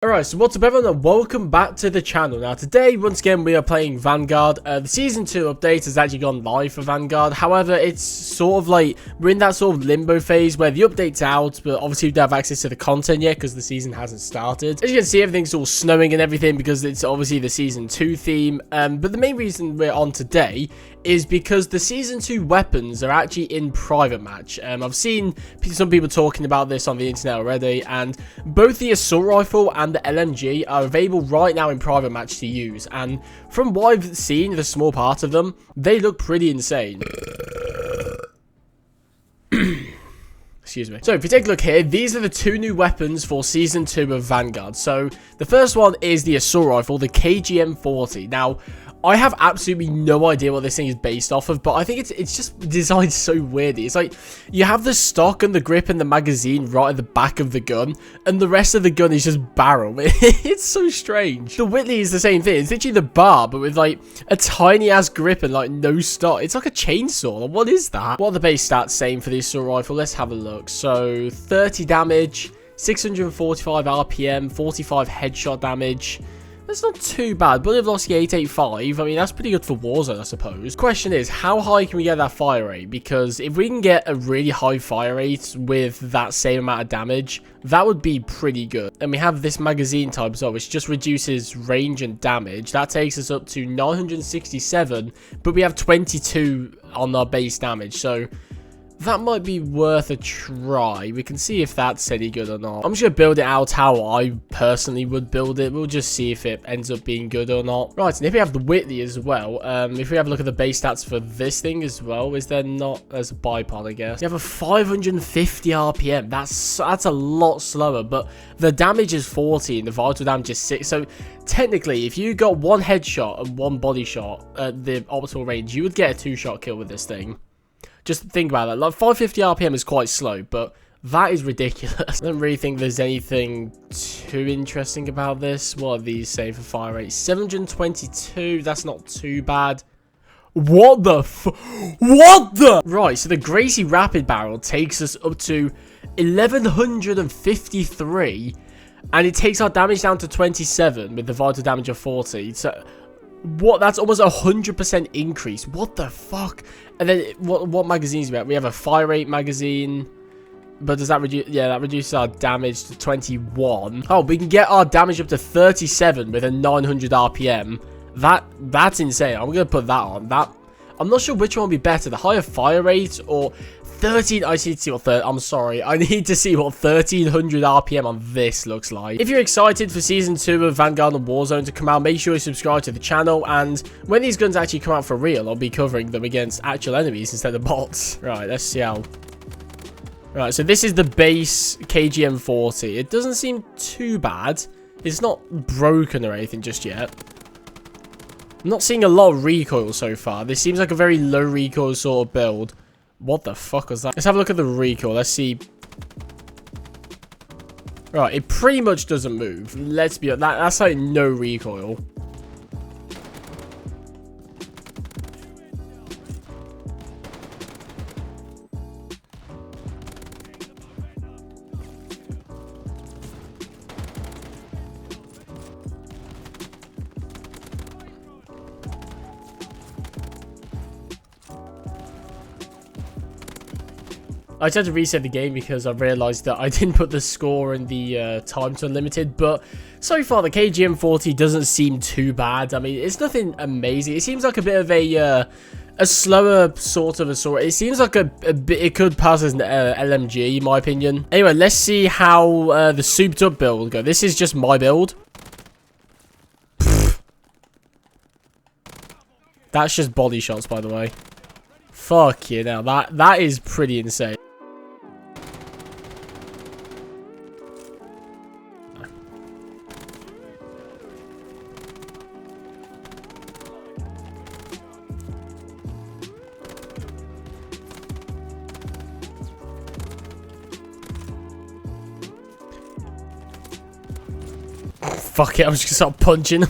Alright, so what's up everyone and welcome back to the channel. Now today, once again, we are playing Vanguard. The Season 2 update has actually gone live for Vanguard. However, it's sort of like, we're in that sort of limbo phase where the update's out, but obviously we don't have access to the content yet because the season hasn't started. As you can see, everything's all snowing and everything because it's obviously the Season 2 theme. But the main reason we're on today is because the Season 2 weapons are actually in private match. I've seen some people talking about this on the internet already, and both the assault rifle and the LMG are available right now in private match to use, and from what I've seen, the small part of them, they look pretty insane. Excuse me. So if you take a look here, these are the two new weapons for Season 2 of Vanguard. So the first one is the assault rifle, the KGM-40. Now, I have absolutely no idea what this thing is based off of, but I think it's just designed so weirdly. It's like, you have the stock and the grip and the magazine right at the back of the gun, and the rest of the gun is just barrel. It's so strange. The Whitley is the same thing. It's literally the bar, but with like a tiny ass grip and like no stock. It's like a chainsaw. What is that? What are the base stats saying for the assault rifle? Let's have a look. So 30 damage, 645 RPM, 45 headshot damage. That's not too bad. Bullet velocity 885. I mean, that's pretty good for Warzone, I suppose. Question is, how high can we get that fire rate? Because if we can get a really high fire rate with that same amount of damage, that would be pretty good. And we have this magazine type as well, which just reduces range and damage. That takes us up to 967, but we have 22 on our base damage. So that might be worth a try. We can see if that's any good or not. I'm just going to build it out how I personally would build it. We'll just see if it ends up being good or not. Right, and if we have the Whitley as well, if we have a look at the base stats for this thing as well, is there not? There's a bipod, I guess. You have a 550 RPM. That's a lot slower, but the damage is 40 and the vital damage is 6. So technically, if you got one headshot and one body shot at the optimal range, you would get a two-shot kill with this thing. Just think about that. Like 550 RPM is quite slow, but that is ridiculous. I don't really think there's anything too interesting about this. What are these saying for fire rate? 722. That's not too bad. What the What the? Right, so the Gracie Rapid Barrel takes us up to 1153, and it takes our damage down to 27 with the vital damage of 40. So what? That's almost 100% increase. What the fuck? And then what magazines do we have? We have a fire rate magazine, but does that reduce? Yeah, that reduces our damage to 21. Oh, we can get our damage up to 37 with a 900 RPM. That's insane. I'm gonna put that on. I'm not sure which one would be better, the higher fire rate or 13. I need to see what I'm sorry. I need to see what 1300 RPM on this looks like. If you're excited for Season 2 of Vanguard and Warzone to come out, make sure you subscribe to the channel. And when these guns actually come out for real, I'll be covering them against actual enemies instead of bots. Right, let's see how. Right, so this is the base KGM-40. It doesn't seem too bad. It's not broken or anything just yet. I'm not seeing a lot of recoil so far. This seems like a very low recoil sort of build. What the fuck was that? Let's have a look at the recoil. Let's see. Right, it pretty much doesn't move. Let's be honest. That's like no recoil. I just had to reset the game because I realized that I didn't put the score and the time to unlimited, but so far the KGM-40 doesn't seem too bad. I mean, it's nothing amazing. It seems like a bit of a slower sort of assault. It seems like it could pass as an LMG, in my opinion. Anyway, let's see how the souped up build will go. This is just my build. That's just body shots, by the way. Fuck you now. That is pretty insane. Fuck it, I'm just gonna start punching.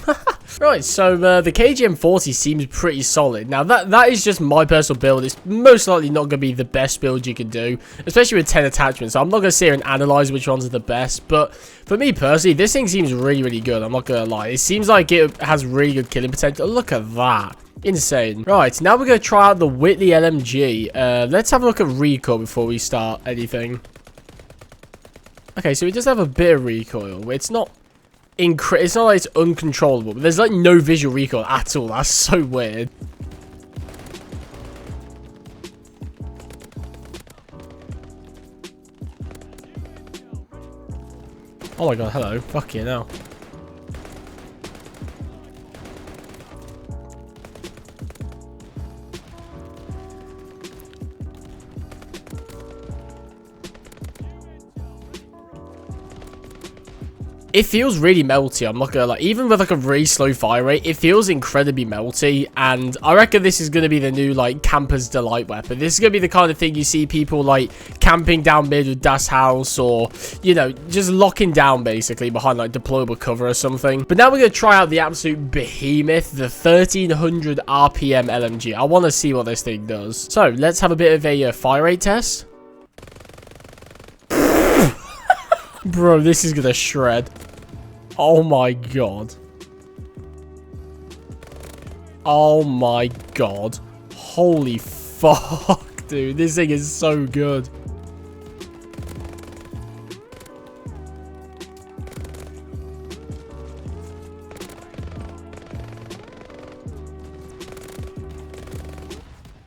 Right, so the KGM40 seems pretty solid. Now, that is just my personal build. It's most likely not going to be the best build you can do, especially with 10 attachments. So I'm not going to sit here and analyze which ones are the best, but for me personally, this thing seems really, really good. I'm not going to lie. It seems like it has really good killing potential. Look at that. Insane. Right, now we're going to try out the Whitley LMG. Let's have a look at recoil before we start anything. Okay, so it does have a bit of recoil. It's not like it's uncontrollable, but there's like no visual recoil at all. That's so weird. Oh my god, hello. Fuck you now. It feels really melty, I'm not gonna lie. Even with like a really slow fire rate, it feels incredibly melty. And I reckon this is gonna be the new like camper's delight weapon. This is gonna be the kind of thing you see people like camping down mid with Das House, or you know, just locking down basically behind like deployable cover or something. But now we're gonna try out the absolute behemoth, the 1300 RPM LMG. I want to see what this thing does. So let's have a bit of a fire rate test. Bro, this is gonna shred. Oh my god. Oh my god. Holy fuck, dude. This thing is so good.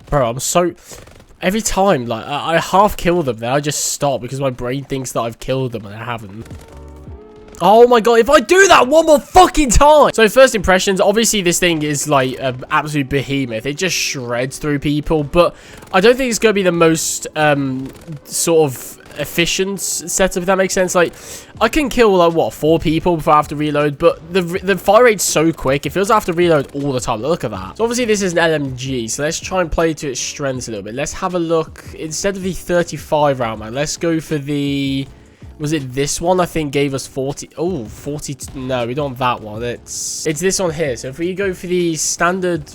Bro, I'm so... Every time, like, I half kill them, then I just stop because my brain thinks that I've killed them and I haven't. Oh my god, if I do that one more fucking time! So first impressions, obviously this thing is like an absolute behemoth. It just shreds through people, but I don't think it's going to be the most sort of efficient setup, if that makes sense. Like, I can kill like what, 4 people before I have to reload, but the fire rate's so quick, it feels like I have to reload all the time. Look at that. So obviously this is an LMG, so let's try and play to its strengths a little bit. Let's have a look. Instead of the 35 round man, let's go for the... Was it this one? I think gave us 40. Oh, 40. No, we don't want that one. It's this one here. So if we go for the standard,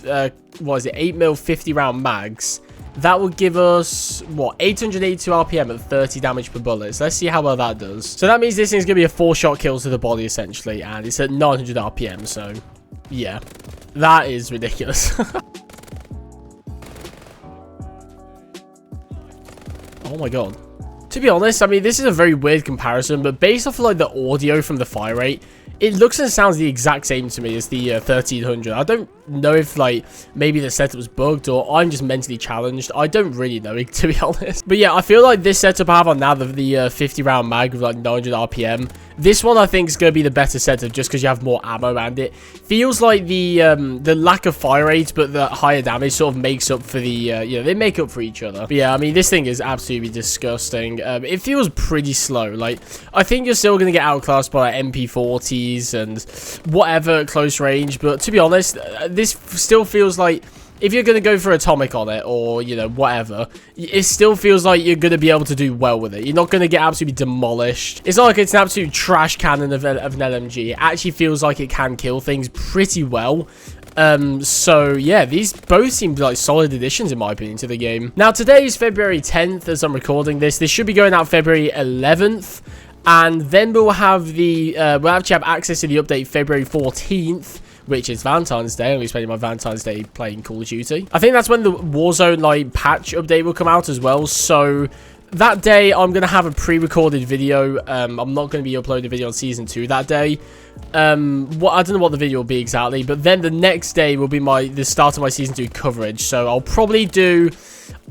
what is it, 8mm 50 round mags, that would give us, what, 882 RPM at 30 damage per bullet. So let's see how well that does. So that means this thing's going to be a 4-shot kill to the body, essentially. And it's at 900 RPM. So, yeah. That is ridiculous. Oh my god. To be honest, I mean, this is a very weird comparison, but based off of, like, the audio from the fire rate, it looks and sounds the exact same to me as the 1300. I don't know if, like, maybe the setup was bugged or I'm just mentally challenged. I don't really know, to be honest. But yeah, I feel like this setup I have on now, the 50 round mag with like 900 RPM, this one I think is going to be the better setup just because you have more ammo, and it feels like the lack of fire rate but the higher damage sort of makes up for the, you know, they make up for each other. But yeah, I mean, this thing is absolutely disgusting. It feels pretty slow. Like, I think you're still going to get outclassed by like, MP40s and whatever at close range, but to be honest, this still feels like if you're going to go for atomic on it or, you know, whatever, it still feels like you're going to be able to do well with it. You're not going to get absolutely demolished. It's not like it's an absolute trash cannon of an LMG. It actually feels like it can kill things pretty well. So yeah, these both seem like solid additions in my opinion to the game. Now today is February 10th as I'm recording this. This should be going out February 11th. And then we'll have the, we'll actually have access to the update February 14th, which is Valentine's Day. I'll be spending my Valentine's Day playing Call of Duty. I think that's when the Warzone, like, patch update will come out as well. So that day, I'm going to have a pre-recorded video. I'm not going to be uploading a video on Season 2 that day. I don't know what the video will be exactly, but then the next day will be the start of my Season 2 coverage. So I'll probably do...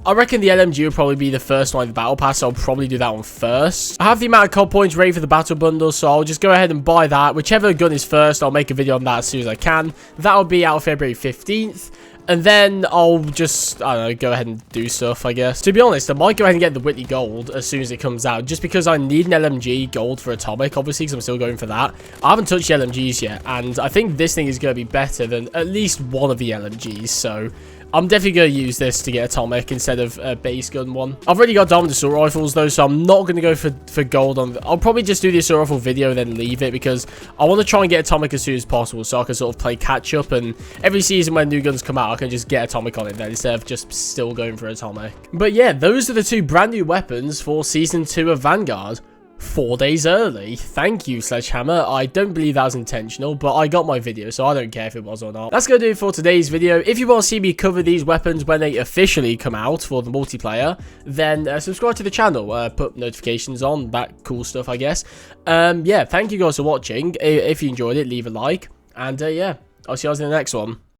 I reckon the LMG will probably be the first one in the battle pass, so I'll probably do that one first. I have the amount of COD points ready for the battle bundle, so I'll just go ahead and buy that. Whichever gun is first, I'll make a video on that as soon as I can. That'll be out February 15th. And then I'll just, I don't know, go ahead and do stuff, I guess. To be honest, I might go ahead and get the Whitley Gold as soon as it comes out, just because I need an LMG Gold for Atomic, obviously, because I'm still going for that. I haven't touched the LMGs yet, and I think this thing is going to be better than at least one of the LMGs, so I'm definitely going to use this to get atomic instead of a base gun one. I've already got diamond assault rifles though, so I'm not going to go for gold on. I'll probably just do the assault rifle video then leave it, because I want to try and get atomic as soon as possible, so I can sort of play catch up, and every season when new guns come out I can just get atomic on it then instead of just still going for atomic. But yeah, those are the 2 brand new weapons for season 2 of Vanguard. 4 days early. Thank you, Sledgehammer. I don't believe that was intentional, but I got my video, so I don't care if it was or not. That's going to do it for today's video. If you want to see me cover these weapons when they officially come out for the multiplayer, then subscribe to the channel, put notifications on, that cool stuff, I guess. Yeah, thank you guys for watching. If you enjoyed it, leave a like, and yeah, I'll see you guys in the next one.